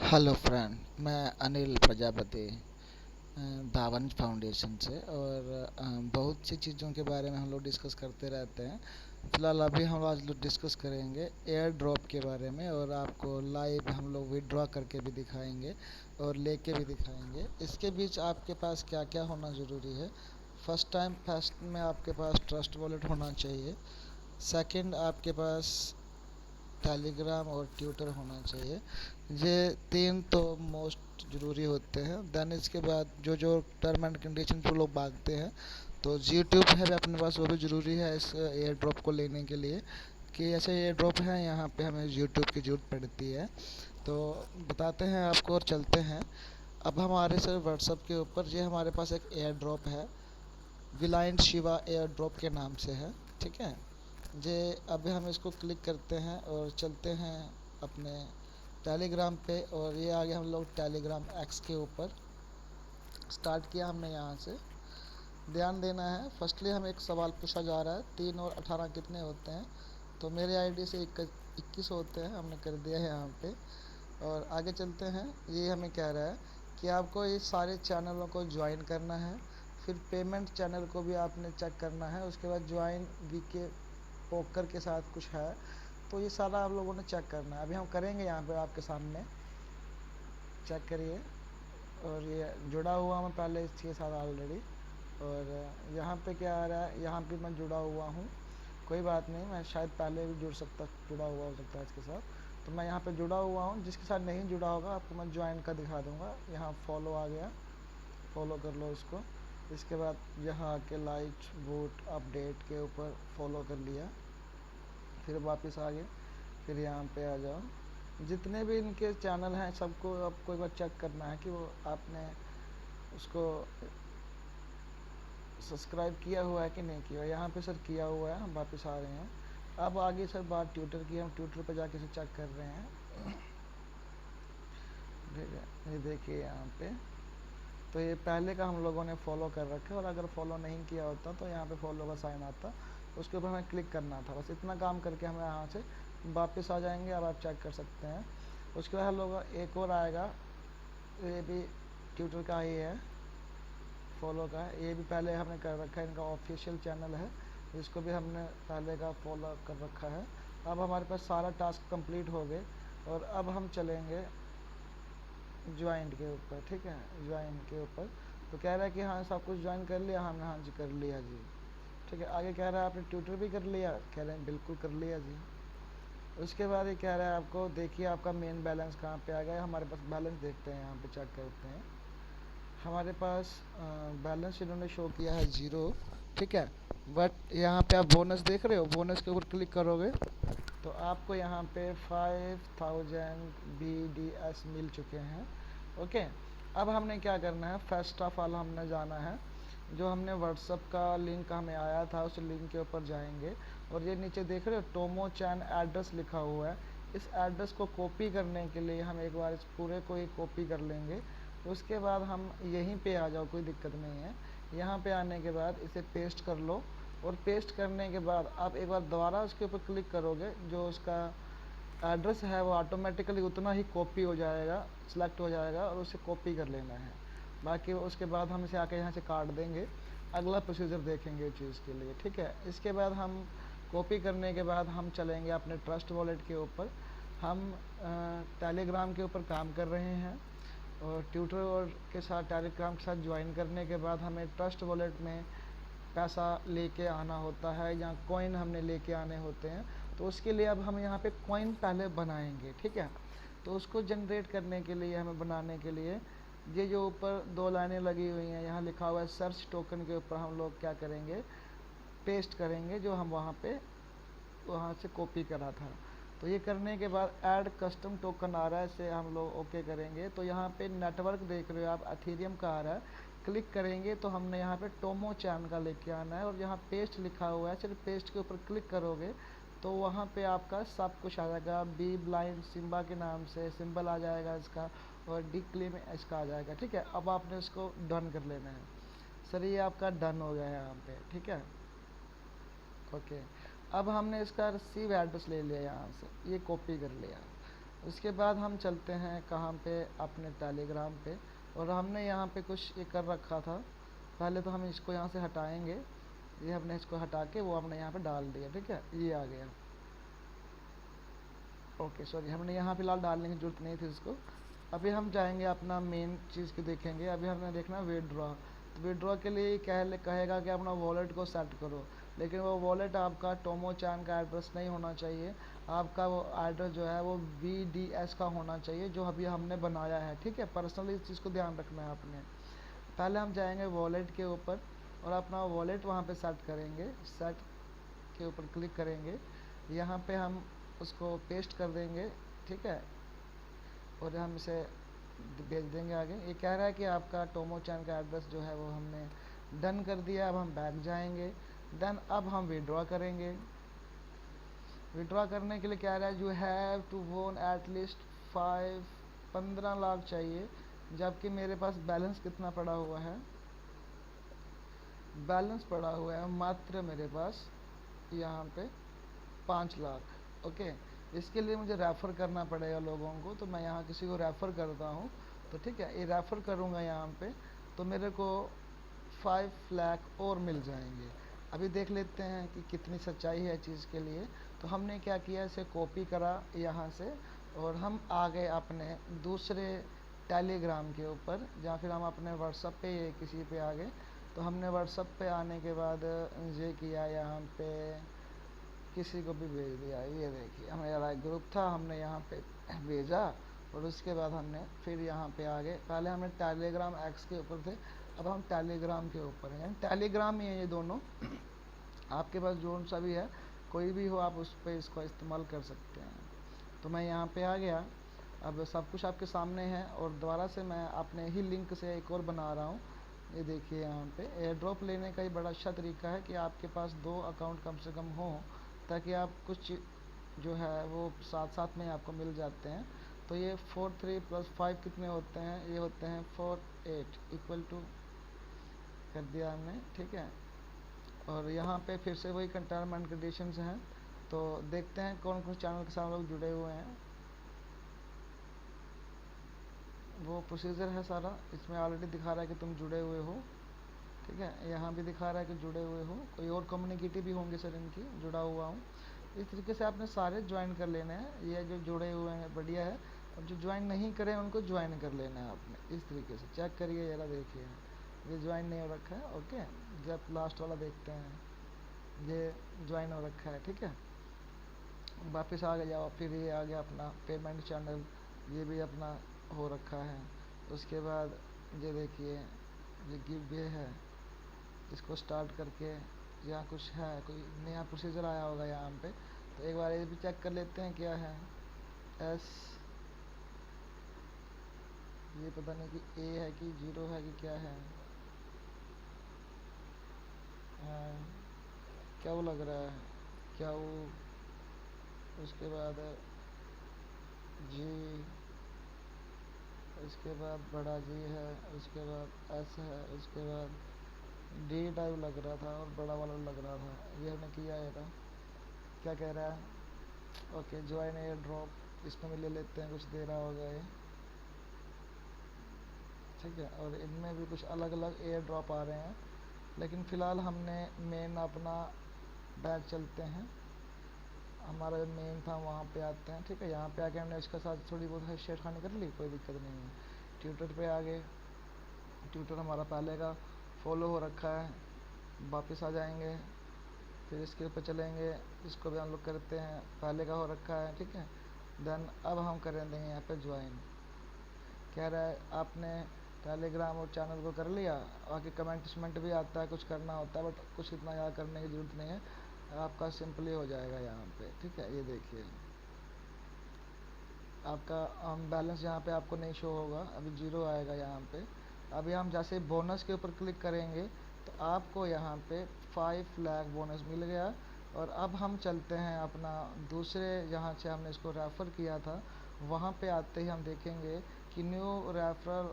Hello friend, मैं अनिल प्रजापति धावन foundation से। और बहुत सी चीज़ों के बारे में हम लोग डिस्कस करते रहते हैं। फ़िलहाल अभी हम आज लोग डिस्कस करेंगे एयर ड्रॉप के बारे में, और आपको लाइव हम लोग विड्रॉ करके भी दिखाएंगे और लेके भी दिखाएंगे। इसके बीच आपके पास क्या क्या होना ज़रूरी है। फर्स्ट में आपके पास ट्रस्ट वॉलेट होना चाहिए। सेकंड, आपके पास टेलीग्राम और ट्विटर होना चाहिए। ये तीन तो मोस्ट ज़रूरी होते हैं। देन इसके बाद जो जो टर्म एंड कंडीशन वो लोग बांधते हैं, तो यूट्यूब है भी अपने पास, वो भी ज़रूरी है इस एयर ड्रॉप को लेने के लिए। कि ऐसे एयर ड्रॉप है, यहाँ पे हमें यूट्यूब की ज़रूरत पड़ती है। तो बताते हैं आपको और चलते हैं। अब हमारे से व्हाट्सअप के ऊपर ये हमारे पास एक एयर ड्रॉप है, विलायंट शिवा एयर ड्रॉप के नाम से है। ठीक है। जे अभी हम इसको क्लिक करते हैं और चलते हैं अपने टेलीग्राम पे, और ये आ गया हम लोग टेलीग्राम एक्स के ऊपर। स्टार्ट किया हमने यहाँ से। ध्यान देना है, फर्स्टली हमें एक सवाल पूछा जा रहा है, 3 और 18 कितने होते हैं। तो मेरे आईडी से 21 होते हैं, हमने कर दिया है यहाँ पे। और आगे चलते हैं। ये हमें कह रहा है कि आपको ये सारे चैनलों को ज्वाइन करना है। फिर पेमेंट चैनल को भी आपने चेक करना है। उसके बाद ज्वाइन वीके पोकर के साथ कुछ है, तो ये सारा आप लोगों ने चेक करना है। अभी हम करेंगे यहाँ पे आपके सामने। चेक करिए। और ये जुड़ा हुआ मैं पहले इसके साथ ऑलरेडी। और यहाँ पे क्या आ रहा है, यहाँ पे मैं जुड़ा हुआ हूँ। कोई बात नहीं, मैं शायद पहले भी जुड़ा हुआ हो सकता है इसके साथ। तो मैं यहाँ पे जुड़ा हुआ हूँ। जिसके साथ नहीं जुड़ा होगा आपको मैं ज्वाइन का दिखा दूँगा। यहाँ फॉलो आ गया, फॉलो कर लो इसको। इसके बाद यहाँ आके लाइक वोट अपडेट के ऊपर फॉलो कर लिया। फिर वापस आ गए। फिर यहाँ पे आ जाओ। जितने भी इनके चैनल हैं सबको आपको एक बार चेक करना है कि वो आपने उसको सब्सक्राइब किया हुआ है कि नहीं किया। यहाँ पे सर किया हुआ है, हम वापस आ रहे हैं। अब आगे सर बात ट्विटर की, हम ट्विटर पे जाके से चेक कर रहे हैं। ठीक है, ये देखिए यहाँ पे। तो ये पहले का हम लोगों ने फॉलो कर रखा है, और अगर फॉलो नहीं किया होता तो यहाँ पे फॉलो का साइन आता, उसके ऊपर हमें क्लिक करना था। बस इतना काम करके हमें यहाँ से वापस आ जाएंगे। अब आप चेक कर सकते हैं। उसके बाद हम लोग एक और आएगा, ये भी ट्विटर का ही है, फॉलो का है। ये भी पहले हमने कर रखा है, इनका ऑफिशियल चैनल है, इसको भी हमने पहले का फॉलो कर रखा है। अब हमारे पास सारा टास्क कंप्लीट हो गए, और अब हम चलेंगे ज्वाइन के ऊपर। ठीक है, ज्वाइन के ऊपर तो कह रहा है कि हाँ सब कुछ ज्वाइन कर लिया। हमने हाँ जी कर लिया जी। ठीक है, आगे कह रहा है आपने ट्विटर भी कर लिया। कह रहे हैं बिल्कुल कर लिया जी। उसके बाद ये कह रहा है आपको, देखिए आपका मेन बैलेंस कहाँ पे आ गया। हमारे पास बैलेंस देखते हैं, यहाँ पे चेक करते हैं। हमारे पास बैलेंस इन्होंने शो किया है 0। ठीक है, बट यहाँ पे आप बोनस देख रहे हो, बोनस के ऊपर क्लिक करोगे तो आपको यहाँ पे 5000 BDS मिल चुके हैं। ओके, अब हमने क्या करना है, फर्स्ट ऑफ ऑल हमने जाना है, जो हमने व्हाट्सअप का लिंक हमें आया था उस लिंक के ऊपर जाएंगे। और ये नीचे देख रहे हो टोमो चैन एड्रेस लिखा हुआ है। इस एड्रेस को कॉपी करने के लिए हम एक बार इस पूरे को ही कॉपी कर लेंगे। उसके बाद हम यहीं पे आ जाओ, कोई दिक्कत नहीं है। यहाँ पे आने के बाद इसे पेस्ट कर लो, और पेस्ट करने के बाद आप एक बार दोबारा उसके ऊपर क्लिक करोगे, जो उसका एड्रेस है वो ऑटोमेटिकली उतना ही कॉपी हो जाएगा, सिलेक्ट हो जाएगा, और उसे कॉपी कर लेना है। बाकी उसके बाद हम इसे आके यहाँ से काट देंगे, अगला प्रोसीजर देखेंगे इस चीज़ के लिए। ठीक है, इसके बाद हम कॉपी करने के बाद हम चलेंगे अपने ट्रस्ट वॉलेट के ऊपर। हम टेलीग्राम के ऊपर काम कर रहे हैं, और ट्विटर और के साथ टेलीग्राम के साथ ज्वाइन करने के बाद हमें ट्रस्ट वॉलेट में पैसा लेके आना होता है, या कॉइन हमने लेके आने होते हैं। तो उसके लिए अब हम यहाँ पे कॉइन पहले बनाएंगे। ठीक है, तो उसको जनरेट करने के लिए, हमें बनाने के लिए, ये जो ऊपर 2 लाइनें लगी हुई हैं, यहाँ लिखा हुआ है सर्च टोकन, के ऊपर हम लोग क्या करेंगे, पेस्ट करेंगे जो हम वहाँ से कॉपी करा था। तो ये करने के बाद ऐड कस्टम टोकन आ रहा है, इसे हम लोग ओके करेंगे। तो यहाँ पे नेटवर्क देख रहे हो आप, अथेरियम का आ रहा है, क्लिक करेंगे तो हमने यहाँ पे टोमो चैन का लेके आना है। और यहाँ पेस्ट लिखा हुआ है, सिर्फ पेस्ट के ऊपर क्लिक करोगे तो वहाँ पे आपका सब कुछ आ जाएगा। बी ब्लाइंड सिम्बा के नाम से सिंबल आ जाएगा इसका, और डी क्लेम इसका आ जाएगा। ठीक है, अब आपने इसको डन कर लेना है। सर ये आपका डन हो गया है यहाँ पे। ठीक है, ओके। अब हमने इसका रिसीव एड्रेस ले लिया, यहाँ से ये कॉपी कर लिया। उसके बाद हम चलते हैं कहाँ पे, अपने टेलीग्राम पे। और हमने यहाँ पे कुछ ये कर रखा था, पहले तो हम इसको यहाँ से हटाएंगे। ये हमने इसको हटा के वो हमने यहाँ पे डाल दिया, ठीक है, ये आ गया। ओके सॉरी, हमने यहाँ फिलहाल डालने की जरूरत नहीं थी इसको। अभी हम जाएंगे अपना मेन चीज़ को देखेंगे। अभी हमने देखना विड्रॉ। तो विड्रॉ के लिए कहेगा कि अपना वॉलेट को सेट करो, लेकिन वो वॉलेट आपका टोमो चैन का एड्रेस नहीं होना चाहिए। आपका वो एड्रेस जो है वो VDS का होना चाहिए, जो अभी हमने बनाया है, ठीक है। पर्सनली इस चीज़ को ध्यान रखना है आपने। पहले हम जाएंगे वॉलेट के ऊपर और अपना वॉलेट वहाँ पे सेट करेंगे। सेट के ऊपर क्लिक करेंगे, यहाँ पे हम उसको पेस्ट कर देंगे, ठीक है। और हम इसे भेज देंगे आगे। ये कह रहा है कि आपका टोमो चैन का एड्रेस जो है वो हमने डन कर दिया। अब हम बैक जाएंगे। देन अब हम विड्रॉ करेंगे। विड्रॉ करने के लिए कह रहा है यू हैव टू वोन एट लीस्ट 15 लाख चाहिए, जबकि मेरे पास बैलेंस कितना पड़ा हुआ है, बैलेंस पड़ा हुआ है मात्र मेरे पास यहाँ पे 5 लाख। ओके, इसके लिए मुझे रेफ़र करना पड़ेगा लोगों को, तो मैं यहाँ किसी को रेफ़र करता हूँ। तो ठीक है, ये रेफ़र करूँगा यहाँ पे, तो मेरे को 5 लाख और मिल जाएंगे। अभी देख लेते हैं कि कितनी सच्चाई है चीज़ के लिए। तो हमने क्या किया, इसे कॉपी करा यहाँ से और हम आ गए अपने दूसरे टेलीग्राम के ऊपर, या फिर हम अपने व्हाट्सएप पे ये किसी पे आ गए। तो हमने व्हाट्सएप पे आने के बाद ये किया, यहाँ पे किसी को भी भेज दिया। ये देखिए, हमारा ग्रुप था, हमने यहाँ पे भेजा और उसके बाद हमने फिर यहाँ पे आ गए। पहले हमने टेलीग्राम एक्स के ऊपर थे, अब हम टेलीग्राम के ऊपर हैं। टेलीग्राम ही है ये दोनों। आपके पास जो सा भी है, कोई भी हो, आप उस पर इसको इस्तेमाल कर सकते हैं। तो मैं यहाँ पे आ गया। अब सब कुछ आपके सामने है और दोबारा से मैं अपने ही लिंक से एक और बना रहा हूँ। ये देखिए, यहाँ पे एयर ड्रॉप लेने का ही बड़ा अच्छा तरीका है कि आपके पास 2 अकाउंट कम से कम हो, ताकि आप कुछ जो है वो साथ साथ में आपको मिल जाते हैं। तो ये 4 3 + 5 कितने होते हैं, ये होते हैं 4 8 इक्वल टू कर दिया हमने, ठीक है। और यहाँ पे फिर से वही टर्म एंड कंडीशंस हैं। तो देखते हैं कौन कौन चैनल के साथ लोग जुड़े हुए हैं। वो प्रोसीजर है सारा, इसमें ऑलरेडी दिखा रहा है कि तुम जुड़े हुए हो, ठीक है। यहाँ भी दिखा रहा है कि जुड़े हुए हो। कोई और कम्युनिटी भी होंगे सर इनकी, जुड़ा हुआ हूँ। इस तरीके से आपने सारे ज्वाइन कर लेने हैं। ये जो जुड़े हुए हैं बढ़िया है, और जो ज्वाइन नहीं करें उनको ज्वाइन कर लेना है आपने। इस तरीके से चेक करिए, ज़रा देखिए, ये ज्वाइन नहीं हो रखा है। ओके, जब लास्ट वाला देखते हैं, ये ज्वाइन हो रखा है, ठीक है। वापस आ जाओ, फिर ये आ गया अपना पेमेंट चैनल, ये भी अपना हो रखा है। उसके बाद ये देखिए, ये गिव वे है, इसको स्टार्ट करके यहाँ कुछ है, कोई नया प्रोसीजर आया होगा यहाँ पे। तो एक बार ये भी चेक कर लेते हैं क्या है। एस, ये पता नहीं कि ए है कि 0 है कि क्या है। क्या वो लग रहा है, क्या वो, उसके बाद जी, उसके बाद बड़ा जी है, उसके बाद एस है, उसके बाद डी टाइप लग रहा था और बड़ा वाला लग रहा था। ये हमने किया है था। क्या कह रहा है, ओके ज्वाइन एयर ड्रॉप, इसमें भी ले लेते हैं, कुछ दे रहा होगा ये, ठीक है। और इनमें भी कुछ अलग अलग एयर ड्रॉप आ रहे हैं, लेकिन फ़िलहाल हमने मेन अपना बैक चलते हैं, हमारा जो मेन था वहाँ पे आते हैं, ठीक है। यहाँ पे आके हमने इसके साथ थोड़ी बहुत छेड़खानी कर ली, कोई दिक्कत नहीं है। ट्विटर पे आ गए, ट्विटर हमारा पहले का फॉलो हो रखा है। वापस आ जाएंगे, फिर इसके ऊपर चलेंगे, इसको भी हम लोग करते हैं, पहले का हो रखा है, ठीक है। देन अब हम करें देंगे यहाँ पे ज्वाइन। कह रहा है आपने टेलीग्राम और चैनल को कर लिया, बाकी कमेंट भी आता है, कुछ करना होता है, बट कुछ इतना याद करने की ज़रूरत नहीं है, आपका सिंपली हो जाएगा यहाँ पे, ठीक है। ये देखिए, आपका बैलेंस यहाँ पे आपको नहीं शो होगा, अभी 0 आएगा यहाँ पे। अभी हम जैसे बोनस के ऊपर क्लिक करेंगे तो आपको यहाँ पे 5 लाख बोनस मिल गया। और अब हम चलते हैं अपना दूसरे, जहाँ से हमने इसको रेफ़र किया था वहाँ पे आते ही हम देखेंगे कि new referral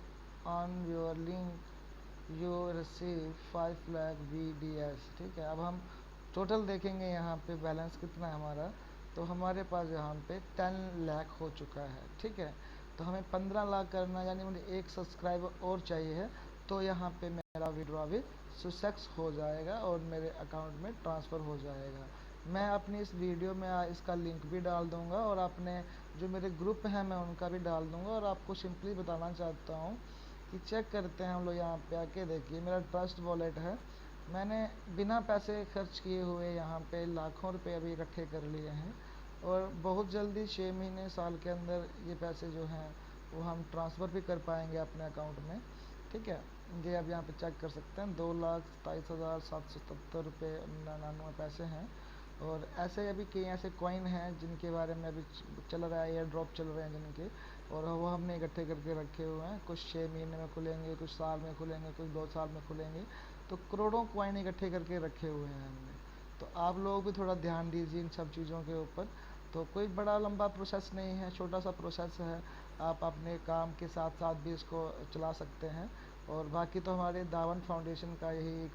on your link you receive 5 lakh VDS, ठीक है। अब हम टोटल देखेंगे यहाँ पे बैलेंस कितना है हमारा। तो हमारे पास यहाँ पे 10 लाख हो चुका है। ठीक है, तो हमें 15 लाख करना, यानी मुझे एक सब्सक्राइबर और चाहिए है। तो यहाँ पे मेरा विड्रॉ भी सक्सेस हो जाएगा और मेरे अकाउंट में ट्रांसफ़र हो जाएगा। मैं अपनी इस वीडियो में इसका लिंक भी डाल दूंगा और अपने जो मेरे ग्रुप हैं मैं उनका भी डाल दूंगा। और आपको सिंपली बताना चाहता हूँ कि चेक करते हैं हम लोग यहाँ पे आके। देखिए मेरा ट्रस्ट वॉलेट है, मैंने बिना पैसे खर्च किए हुए यहाँ पे लाखों रुपए अभी इकट्ठे कर लिए हैं। और बहुत जल्दी 6 महीने साल के अंदर ये पैसे जो हैं वो हम ट्रांसफ़र भी कर पाएंगे अपने अकाउंट में। ठीक है, ये आप यहाँ पे चेक कर सकते हैं, 2,27,777 रुपये 99 पैसे हैं। और ऐसे अभी कई ऐसे कॉइन हैं जिनके बारे में अभी चल रहा है, एयर ड्रॉप चल रहे हैं जिनके, और वो हमने इकट्ठे करके रखे हुए हैं। कुछ 6 महीने में खुलेंगे, कुछ साल में खुलेंगे, कुछ 2 साल में खुलेंगे। तो करोड़ों कॉइन इकट्ठे करके रखे हुए हैं हमने। तो आप लोग भी थोड़ा ध्यान दीजिए इन सब चीज़ों के ऊपर। तो कोई बड़ा लंबा प्रोसेस नहीं है, छोटा सा प्रोसेस है। आप अपने काम के साथ साथ भी इसको चला सकते हैं। और बाकी तो हमारे दावन फाउंडेशन का यही एक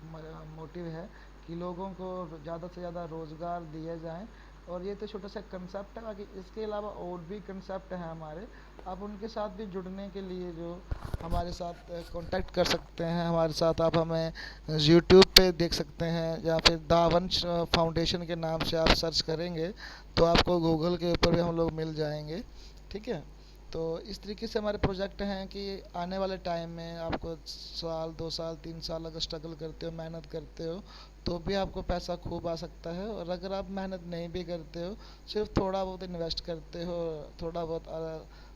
मोटिव है कि लोगों को ज़्यादा से ज़्यादा रोज़गार दिए जाएं। और ये तो छोटा सा कंसेप्ट है, बाकी इसके अलावा और भी कंसेप्ट हैं हमारे। आप उनके साथ भी जुड़ने के लिए जो हमारे साथ कांटेक्ट कर सकते हैं हमारे साथ। आप हमें यूट्यूब पे देख सकते हैं, या फिर दावंश फाउंडेशन के नाम से आप सर्च करेंगे तो आपको गूगल के ऊपर भी हम लोग मिल जाएंगे। ठीक है, तो इस तरीके से हमारे प्रोजेक्ट हैं कि आने वाले टाइम में आपको साल 2 साल 3 साल अगर स्ट्रगल करते हो, मेहनत करते हो, तो भी आपको पैसा खूब आ सकता है। और अगर आप मेहनत नहीं भी करते हो, सिर्फ थोड़ा बहुत इन्वेस्ट करते हो, थोड़ा बहुत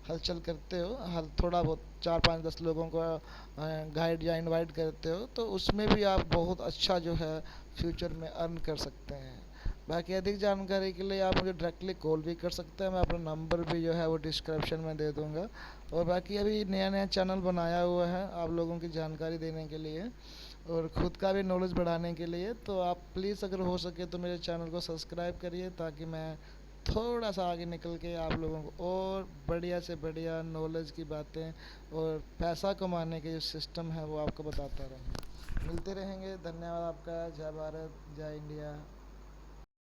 हलचल करते हो, थोड़ा बहुत 4 5 10 लोगों को गाइड या इनवाइट करते हो, तो उसमें भी आप बहुत अच्छा जो है फ्यूचर में अर्न कर सकते हैं। बाकी अधिक जानकारी के लिए आप मुझे डायरेक्टली कॉल भी कर सकते हैं, मैं अपना नंबर भी जो है वो डिस्क्रिप्शन में दे दूंगा। और बाकी अभी नया नया चैनल बनाया हुआ है आप लोगों की जानकारी देने के लिए और ख़ुद का भी नॉलेज बढ़ाने के लिए। तो आप प्लीज़ अगर हो सके तो मेरे चैनल को सब्सक्राइब करिए, ताकि मैं थोड़ा सा आगे निकल के आप लोगों को और बढ़िया से बढ़िया नॉलेज की बातें और पैसा कमाने के जो सिस्टम है वो आपको बताता रहूँ। मिलते रहेंगे। धन्यवाद आपका। जय भारत, जय इंडिया।